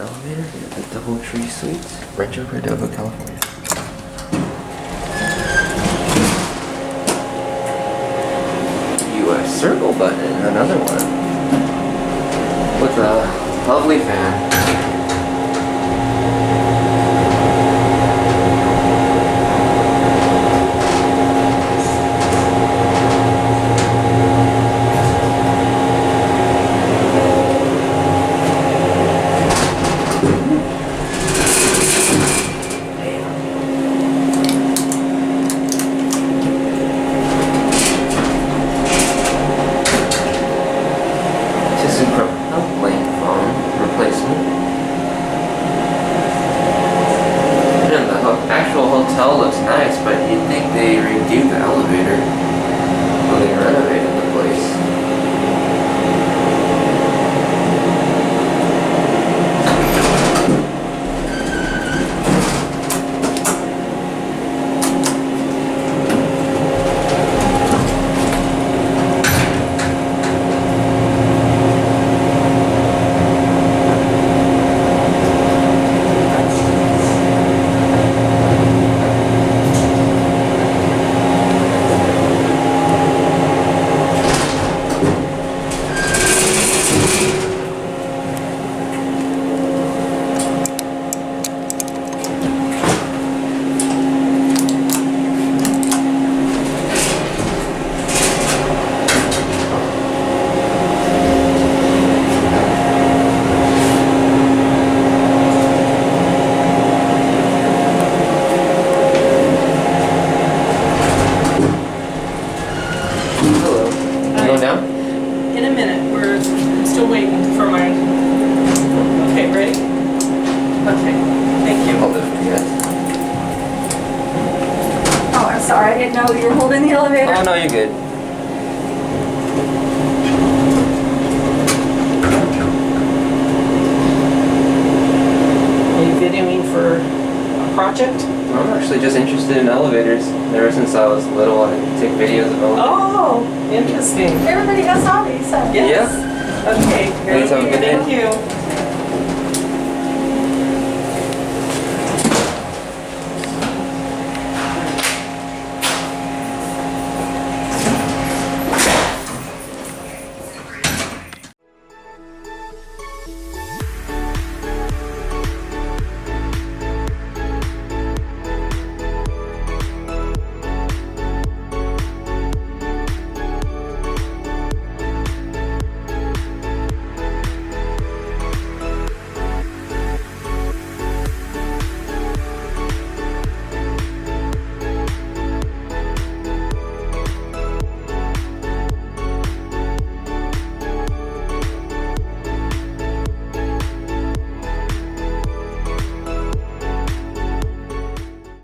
elevator here at the DoubleTree Suites, Rancho, Cordova, California. US circle button, another one. With a lovely fan. Actual hotel looks nice, but you'd think they redo the elevator when they renovated the place. Down? In a minute. I'm still waiting for my... Okay, ready? Okay, thank you. I'll lift it, yes. Oh, I'm sorry. I didn't know you were holding the elevator. Oh, no, you're good. Are you videoing for a project? I'm actually just interested in elevators. Ever since I was little, I take videos of elevators. Oh, interesting. Everybody has hobbies. So. Yes. Okay, great. Thanks, have a good day. Thank you.